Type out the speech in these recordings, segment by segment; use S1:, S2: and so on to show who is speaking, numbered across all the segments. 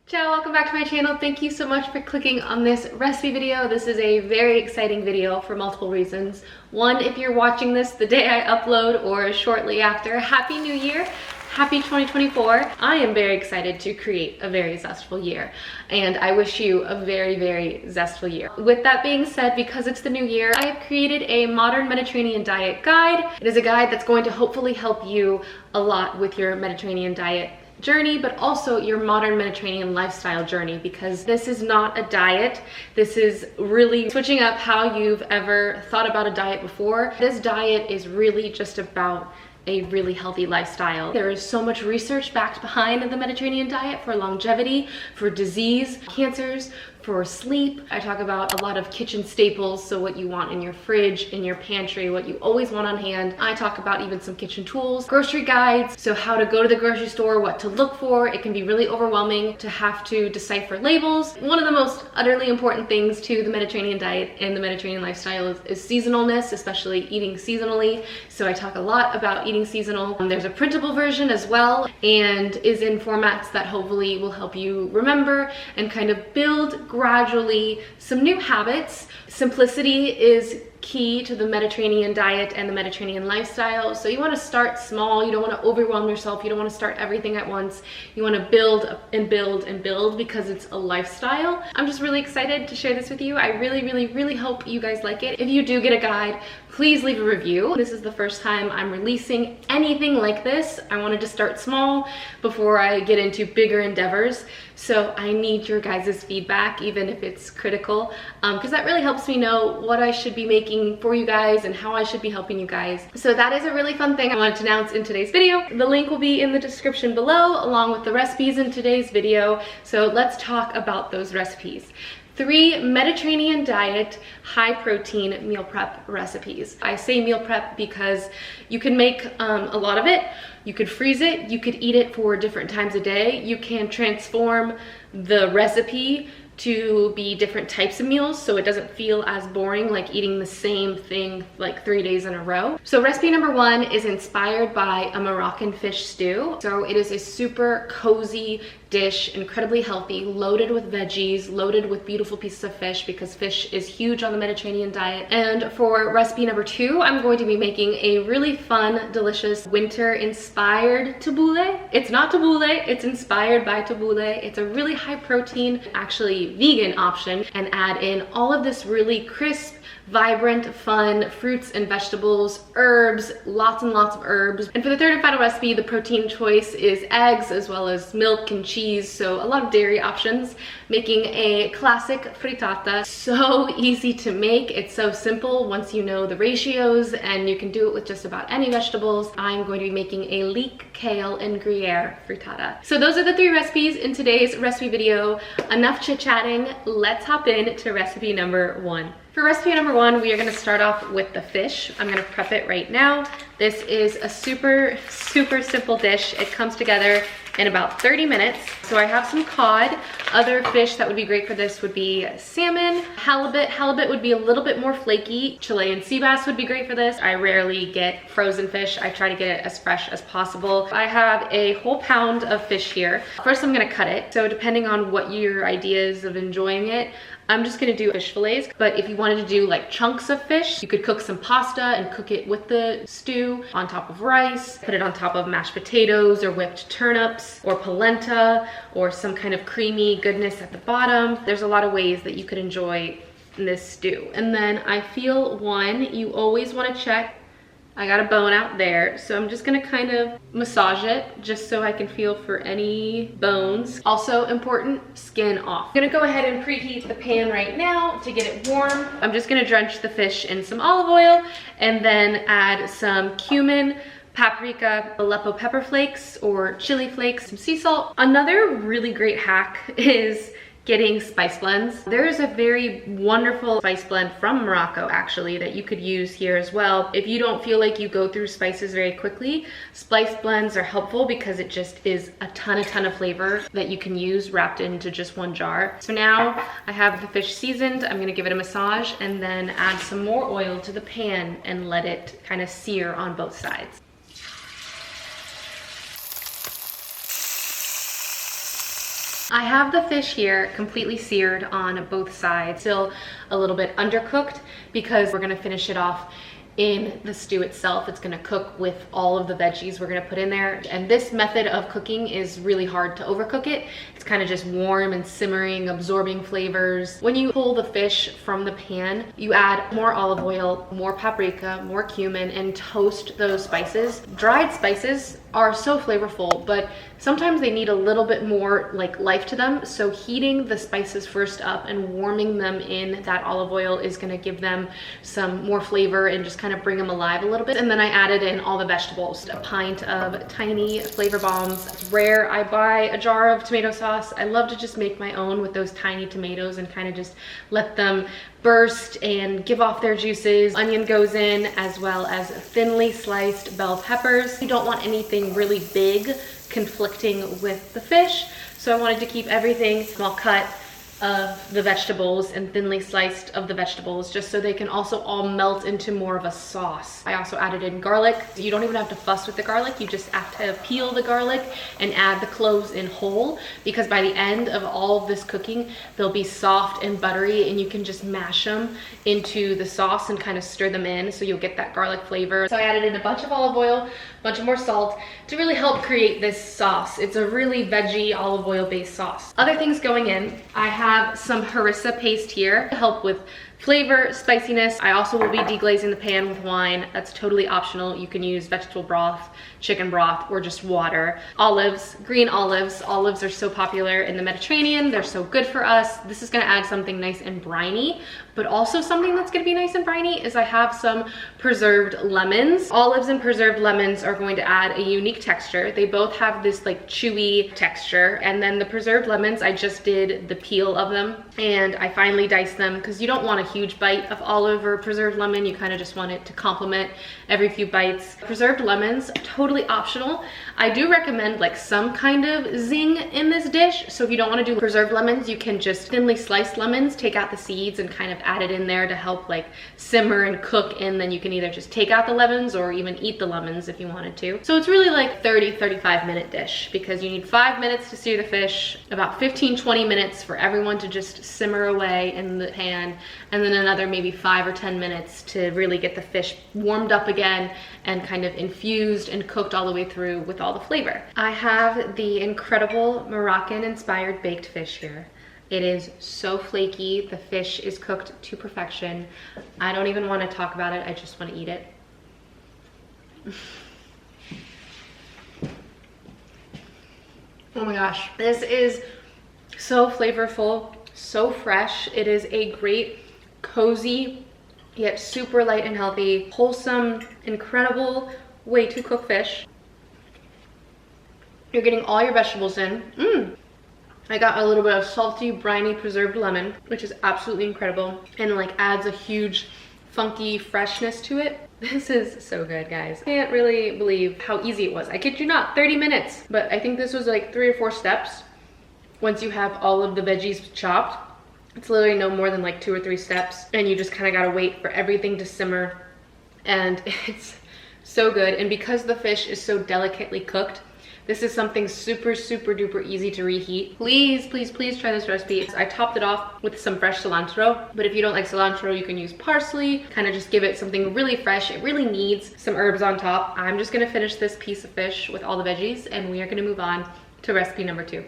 S1: Ciao, welcome back to my channel. Thank you so much for clicking on this recipe video. This is a very exciting video for multiple reasons. One, if you're watching this the day I upload or shortly after, Happy New Year. Happy 2024. I am very excited to create a very zestful year, and I wish you a very, very zestful year. With that being said, because it's the new year, I have created a modern Mediterranean diet guide. It is a guide that's going to hopefully help you a lot with your Mediterranean diet journey, but also your modern Mediterranean lifestyle journey, because this is not a diet. This is really switching up how you've ever thought about a diet before. This diet is really just about a really healthy lifestyle. There is so much research backed behind the Mediterranean diet for longevity, for disease, cancers, for sleep. I talk about a lot of kitchen staples, so what you want in your fridge, in your pantry, what you always want on hand. I talk about even some kitchen tools, grocery guides, so how to go to the grocery store, what to look for. It can be really overwhelming to have to decipher labels. One of the most utterly important things to the Mediterranean diet and the Mediterranean lifestyle is seasonalness, especially eating seasonally. So I talk a lot about eating seasonal. There's a printable version as well, and is in formats that hopefully will help you remember and kind of build gradually some new habits. Simplicity is key to the Mediterranean diet and the Mediterranean lifestyle. So you want to start small. You don't want to overwhelm yourself. You don't want to start everything at once. You want to build and build and build, because it's a lifestyle. I'm just really excited to share this with you. I really hope you guys like it. If you do get a guide, please leave a review. This is the first time I'm releasing anything like this. I wanted to start small before I get into bigger endeavors. So I need your guys' feedback, even if it's critical, because that really helps me know what I should be making for you guys and how I should be helping you guys. So that is a really fun thing I wanted to announce in today's video. The link will be in the description below, along with the recipes in today's video. So let's talk about those recipes. 3 Mediterranean diet high protein meal prep recipes. I say meal prep because you can make a lot of it. You could freeze it, you could eat it for different times a day. You can transform the recipe to be different types of meals, so it doesn't feel as boring like eating the same thing like 3 days in a row. So recipe number 1 is inspired by a Moroccan fish stew. So it is a super cozy dish, incredibly healthy, loaded with veggies, loaded with beautiful pieces of fish, because fish is huge on the Mediterranean diet. And for recipe number 2, I'm going to be making a really fun, delicious winter-inspired tabbouleh. It's not tabbouleh, it's inspired by tabbouleh. It's a really high protein, actually vegan option, and add in all of this really crisp, vibrant, fun fruits and vegetables, herbs, lots and lots of herbs. And for the third and final recipe, the protein choice is eggs, as well as milk and cheese, so a lot of dairy options, making a classic frittata. So easy to make, it's so simple once you know the ratios, and you can do it with just about any vegetables. I'm going to be making a leek, kale, and gruyere frittata. So those are the 3 recipes in today's recipe video. Enough chit-chatting, let's hop in to recipe number 1. For recipe number 1, we are going to start off with the fish. I'm going to prep it right now. This is a super simple dish. It comes together in about 30 minutes. So I have some cod. Other fish that would be great for this would be salmon, halibut. Halibut would be a little bit more flaky. Chilean sea bass would be great for this. I rarely get frozen fish. I try to get it as fresh as possible. I have a whole pound of fish here. First, I'm going to cut it. So depending on what your ideas of enjoying it, I'm just gonna do fish fillets, but if you wanted to do like chunks of fish, you could cook some pasta and cook it with the stew on top of rice, put it on top of mashed potatoes or whipped turnips or polenta or some kind of creamy goodness at the bottom. There's a lot of ways that you could enjoy this stew. And then I feel you always wanna check. I got a bone out there, so I'm just gonna kind of massage it just so I can feel for any bones. Also important, skin off. I'm gonna go ahead and preheat the pan right now to get it warm. I'm just gonna drench the fish in some olive oil and then add some cumin, paprika, Aleppo pepper flakes or chili flakes, some sea salt. Another really great hack is getting spice blends. There's a very wonderful spice blend from Morocco actually that you could use here as well. If you don't feel like you go through spices very quickly, spice blends are helpful because it just is a ton of flavor that you can use wrapped into just one jar. So now I have the fish seasoned. I'm gonna give it a massage and then add some more oil to the pan and let it kind of sear on both sides. I have the fish here completely seared on both sides, still a little bit undercooked because we're gonna finish it off in the stew itself. It's gonna cook with all of the veggies we're gonna put in there. And this method of cooking is really hard to overcook it. It's kind of just warm and simmering, absorbing flavors. When you pull the fish from the pan, you add more olive oil, more paprika, more cumin, and toast those spices. Dried spices are so flavorful, but sometimes they need a little bit more like life to them. So heating the spices first up and warming them in that olive oil is gonna give them some more flavor and just kind of bring them alive a little bit. And then I added in all the vegetables, a pint of tiny flavor bombs. It's rare I buy a jar of tomato sauce. I love to just make my own with those tiny tomatoes and kind of just let them burst and give off their juices. Onion goes in, as well as thinly sliced bell peppers. You don't want anything really big conflicting with the fish, so I wanted to keep everything small cut of the vegetables and thinly sliced of the vegetables, just so they can also all melt into more of a sauce. I also added in garlic. You don't even have to fuss with the garlic, you just have to peel the garlic and add the cloves in whole, because by the end of all of this cooking, they'll be soft and buttery and you can just mash them into the sauce and kind of stir them in, so you'll get that garlic flavor. So I added in a bunch of olive oil, a bunch of more salt to really help create this sauce. It's a really veggie olive oil based sauce. Other things going in, I have some harissa paste here to help with flavor, spiciness. I also will be deglazing the pan with wine. That's totally optional. You can use vegetable broth, chicken broth, or just water. Olives, green olives. Olives are so popular in the Mediterranean. They're so good for us. This is gonna add something nice and briny, but also something that's gonna be nice and briny is I have some preserved lemons. Olives and preserved lemons are going to add a unique texture. They both have this like chewy texture. And then the preserved lemons, I just did the peel of them and I finely diced them because you don't want a huge bite of olive or preserved lemon. You kind of just want it to complement every few bites. Preserved lemons, totally optional. I do recommend like some kind of zing in this dish. So if you don't want to do preserved lemons, you can just thinly slice lemons, take out the seeds and kind of add it in there to help like simmer and cook, and then you can either just take out the lemons or even eat the lemons if you wanted to. So it's really like 30-35 minute dish because you need 5 minutes to sear the fish, about 15-20 minutes for everyone to just simmer away in the pan, and then another maybe 5 or 10 minutes to really get the fish warmed up again and kind of infused and cooked all the way through with all the flavor. I have the incredible Moroccan-inspired baked fish here. It is so flaky. The fish is cooked to perfection. I don't even want to talk about it. I just want to eat it. Oh my gosh. This is so flavorful, so fresh. It is a great, cozy, yet super light and healthy, wholesome, incredible way to cook fish. You're getting all your vegetables in. I got a little bit of salty, briny, preserved lemon, which is absolutely incredible, and like adds a huge, funky freshness to it. This is so good, guys. I can't really believe how easy it was. I kid you not, 30 minutes. But I think this was like 3 or 4 steps. Once you have all of the veggies chopped, it's literally no more than like 2 or 3 steps. And you just kind of gotta wait for everything to simmer. And it's so good. And because the fish is so delicately cooked, this is something super, super duper easy to reheat. Please, please, please try this recipe. I topped it off with some fresh cilantro, but if you don't like cilantro, you can use parsley, kind of just give it something really fresh. It really needs some herbs on top. I'm just gonna finish this piece of fish with all the veggies and we are gonna move on to recipe number 2.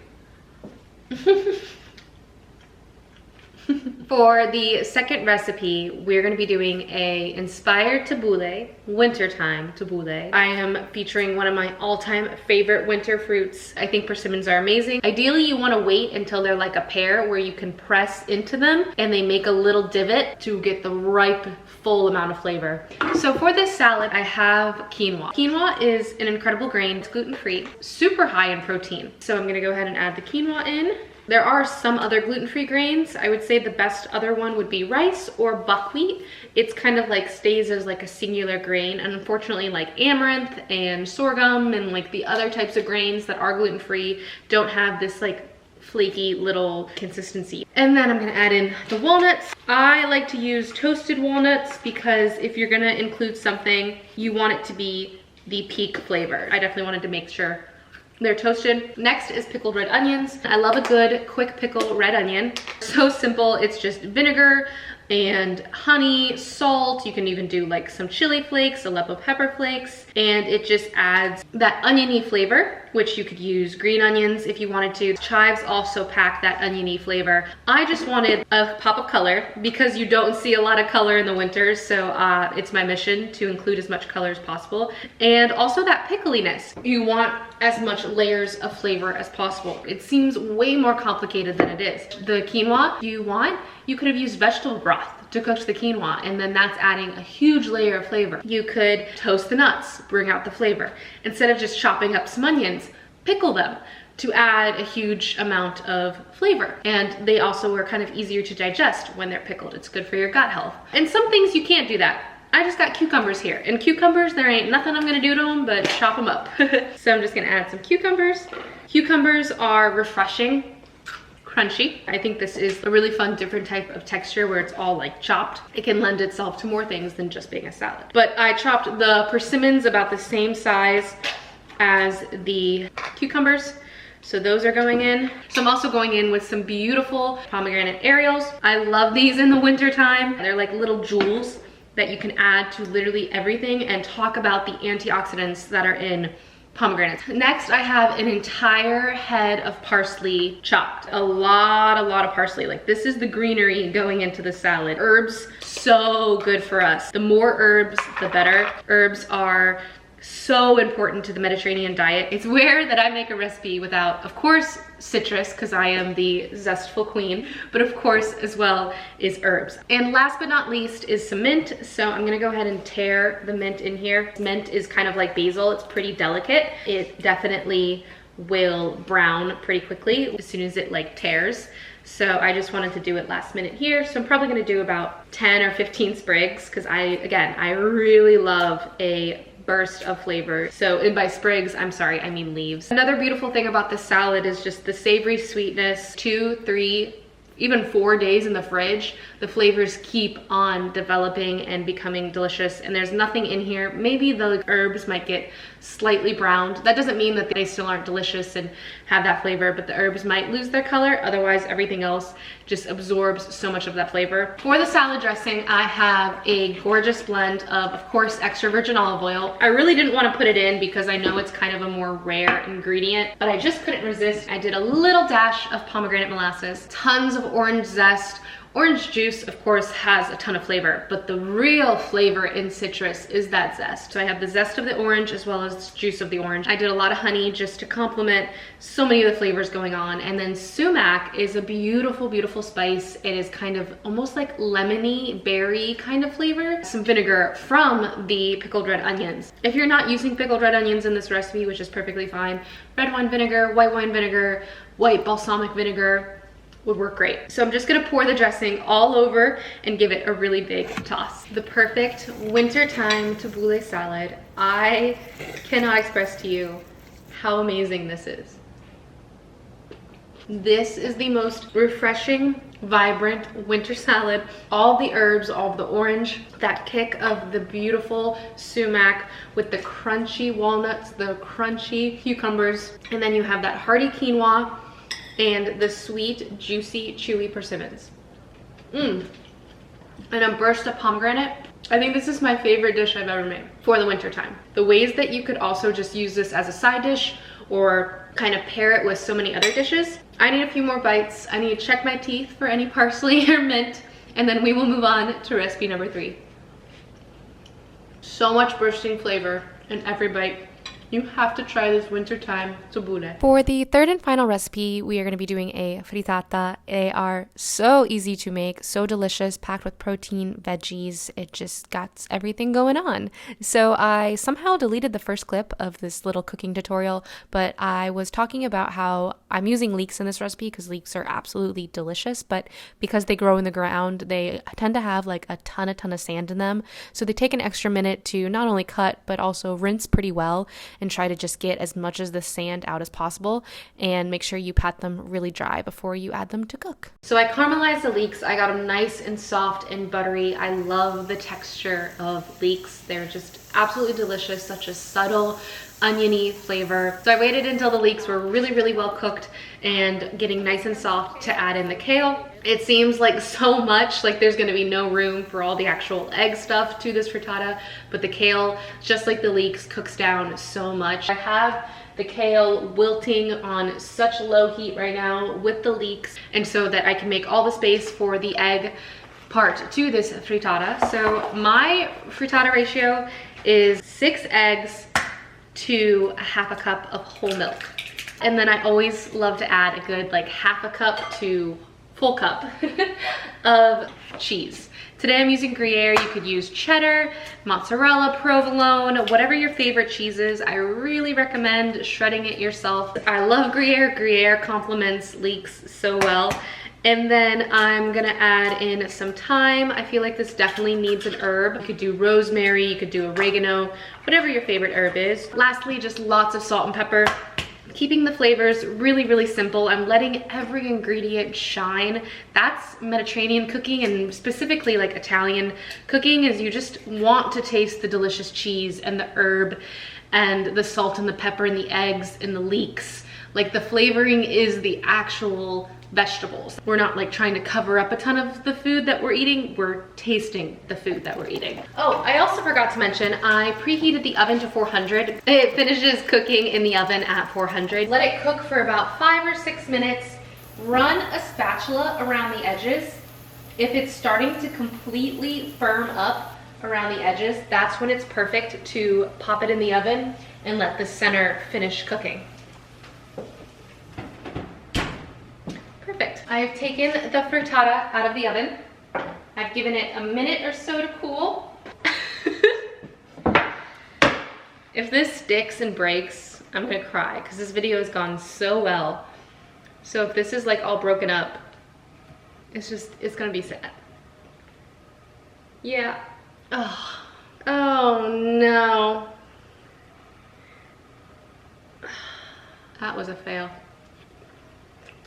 S1: For the second recipe, we're going to be doing a inspired tabbouleh, wintertime tabbouleh. I am featuring one of my all-time favorite winter fruits. I think persimmons are amazing. Ideally, you want to wait until they're like a pear where you can press into them and they make a little divot to get the ripe, full amount of flavor. So for this salad, I have quinoa. Quinoa is an incredible grain. It's gluten-free, super high in protein. So I'm going to go ahead and add the quinoa in. There are some other gluten-free grains. I would say the best other one would be rice or buckwheat. It's kind of like stays as like a singular grain, and unfortunately like amaranth and sorghum and like the other types of grains that are gluten-free don't have this like flaky little consistency. And then I'm gonna add in the walnuts. I like to use toasted walnuts because if you're gonna include something, you want it to be the peak flavor. I definitely wanted to make sure They're toasted. Next is pickled red onions. I love a good quick pickle red onion. So simple, it's just vinegar and honey, salt. You can even do like some chili flakes, Aleppo pepper flakes, and it just adds that oniony flavor, which you could use green onions if you wanted to. Chives also pack that oniony flavor. I just wanted a pop of color because you don't see a lot of color in the winters, so it's my mission to include as much color as possible. And also that pickliness. You want as much layers of flavor as possible. It seems way more complicated than it is. The quinoa you could have used vegetable broth to cook the quinoa, and then that's adding a huge layer of flavor. You could toast the nuts, bring out the flavor. Instead of just chopping up some onions, pickle them to add a huge amount of flavor. And they also are kind of easier to digest when they're pickled. It's good for your gut health. And some things you can't do that. I just got cucumbers here, and cucumbers, there ain't nothing I'm gonna do to them but chop them up. So I'm just gonna add some cucumbers. Cucumbers are refreshing, crunchy. I think this is a really fun, different type of texture where it's all like chopped. It can lend itself to more things than just being a salad. But I chopped the persimmons about the same size as the cucumbers. So those are going in. So I'm also going in with some beautiful pomegranate Ariels. I love these in the winter time. They're like little jewels that you can add to literally everything, and talk about the antioxidants that are in pomegranates. Next, I have an entire head of parsley chopped. A lot of parsley. Like, this is the greenery going into the salad. Herbs, so good for us. The more herbs, the better. Herbs are so important to the Mediterranean diet. It's rare that I make a recipe without, of course, citrus, because I am the zestful queen, but of course as well is herbs. And last but not least is some mint. So I'm gonna go ahead and tear the mint in here. Mint is kind of like basil. It's pretty delicate. It definitely will brown pretty quickly as soon as it like tears. So I just wanted to do it last minute here. So I'm probably gonna do about 10 or 15 sprigs, because I really love a burst of flavor. So, and by sprigs, I'm sorry, I mean leaves. Another beautiful thing about this salad is just the savory sweetness. 2, 3, even 4 days in the fridge, the flavors keep on developing and becoming delicious. And there's nothing in here. Maybe the herbs might get slightly browned. That doesn't mean that they still aren't delicious and have that flavor, but the herbs might lose their color. Otherwise, everything else just absorbs so much of that flavor. For the salad dressing, I have a gorgeous blend of course, extra virgin olive oil. I really didn't want to put it in because I know it's kind of a more rare ingredient, but I just couldn't resist. I did a little dash of pomegranate molasses, tons of orange zest. Orange juice, of course, has a ton of flavor, but the real flavor in citrus is that zest. So I have the zest of the orange as well as juice of the orange. I did a lot of honey just to complement so many of the flavors going on. And then sumac is a beautiful, beautiful spice. It is kind of almost like lemony berry kind of flavor. Some vinegar from the pickled red onions. If you're not using pickled red onions in this recipe, which is perfectly fine, red wine vinegar, white balsamic vinegar, would work great. So I'm just gonna pour the dressing all over and give it a really big toss. The perfect wintertime tabbouleh salad. I cannot express to you how amazing this is. This is the most refreshing, vibrant winter salad. All the herbs, all of the orange, that kick of the beautiful sumac with the crunchy walnuts, the crunchy cucumbers, and then you have that hearty quinoa and the sweet, juicy, chewy persimmons. And a burst of pomegranate. I think this is my favorite dish I've ever made for the winter time. The ways that you could also just use this as a side dish or kind of pair it with so many other dishes. I need a few more bites. I need to check my teeth for any parsley or mint, and then we will move on to recipe number 3. So much bursting flavor in every bite. You have to try this wintertime tabbouleh. For the third and final recipe, we are going to be doing a frittata. They are so easy to make, so delicious, packed with protein, veggies. It just got everything going on. So I somehow deleted the first clip of this little cooking tutorial, but I was talking about how I'm using leeks in this recipe because leeks are absolutely delicious, but because they grow in the ground, they tend to have like a ton of sand in them. So they take an extra minute to not only cut, but also rinse pretty well and try to just get as much of the sand out as possible, and make sure you pat them really dry before you add them to cook. So I caramelized the leeks. I got them nice and soft and buttery. I love the texture of leeks. They're just absolutely delicious, such a subtle oniony flavor. So I waited until the leeks were really, really well cooked and getting nice and soft to add in the kale. It seems like so much, like there's gonna be no room for all the actual egg stuff to this frittata, but the kale, just like the leeks, cooks down so much. I have the kale wilting on such low heat right now with the leeks, and so that I can make all the space for the egg part to this frittata. So my frittata ratio is 6 eggs to a half a cup of whole milk. And then I always love to add a good like half a cup to full cup of cheese. Today I'm using Gruyere. You could use cheddar, mozzarella, provolone, whatever your favorite cheese is. I really recommend shredding it yourself. I love Gruyere. Gruyere complements leeks so well. And then I'm gonna add in some thyme. I feel like this definitely needs an herb. You could do rosemary, you could do oregano, whatever your favorite herb is. Lastly, just lots of salt and pepper. Keeping the flavors really, really simple. I'm letting every ingredient shine. That's Mediterranean cooking, and specifically like Italian cooking, is you just want to taste the delicious cheese and the herb and the salt and the pepper and the eggs and the leeks. Like the flavoring is the actual vegetables. We're not like trying to cover up a ton of the food that we're eating, we're tasting the food that we're eating. Oh, I also forgot to mention, I preheated the oven to 400. It finishes cooking in the oven at 400. Let it cook for about 5 or 6 minutes. Run a spatula around the edges. If it's starting to completely firm up around the edges, that's when it's perfect to pop it in the oven and let the center finish cooking. Perfect. I've taken the frittata out of the oven. I've given it a minute or so to cool. If this sticks and breaks, I'm gonna cry because this video has gone so well. So if this is like all broken up, it's gonna be sad. Yeah. Oh no. That was a fail.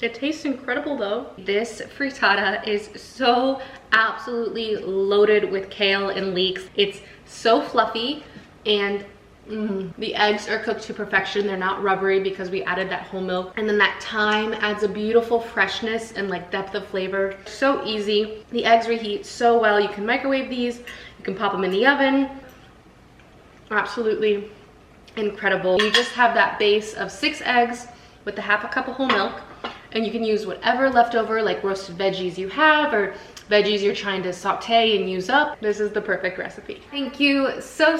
S1: It tastes incredible though. This frittata is so absolutely loaded with kale and leeks. It's so fluffy, and the eggs are cooked to perfection. They're not rubbery because we added that whole milk. And then that thyme adds a beautiful freshness and like depth of flavor. So easy. The eggs reheat so well. You can microwave these. You can pop them in the oven. Absolutely incredible. You just have that base of 6 eggs with the half a cup of whole milk. And you can use whatever leftover like roasted veggies you have, or veggies you're trying to saute and use up. This is the perfect recipe. Thank you so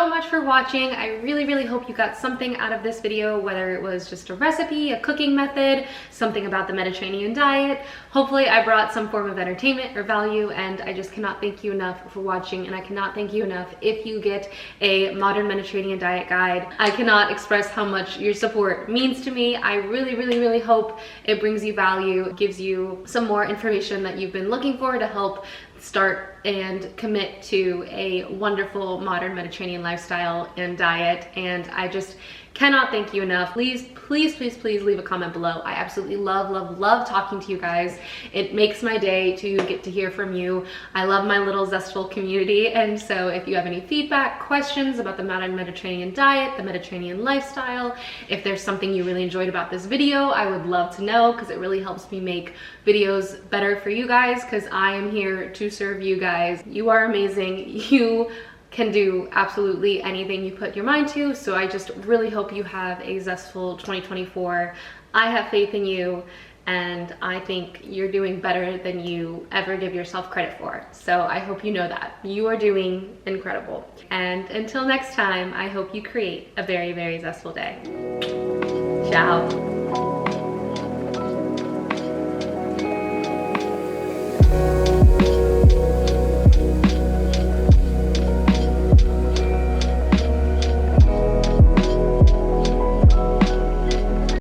S1: much for watching. I really hope you got something out of this video, whether it was just a recipe, a cooking method, something about the Mediterranean diet. Hopefully I brought some form of entertainment or value, and I just cannot thank you enough for watching, and I cannot thank you enough if you get a modern Mediterranean diet guide. I cannot express how much your support means to me. I really hope it brings you value, gives you some more information that you've been looking for to help start and commit to a wonderful modern Mediterranean lifestyle and diet. And I just cannot thank you enough. Please leave a comment below. I absolutely love talking to you guys. It makes my day to get to hear from you. I love my little zestful community, and so if you have any feedback, questions about the modern Mediterranean diet, the Mediterranean lifestyle, if there's something you really enjoyed about this video, I would love to know, because it really helps me make videos better for you guys, because I am here to serve you guys. You are amazing. You can do absolutely anything you put your mind to, so I just really hope you have a zestful 2024. I have faith in you, and I think you're doing better than you ever give yourself credit for. So I hope you know that. You are doing incredible. And until next time, I hope you create a very zestful day. Ciao.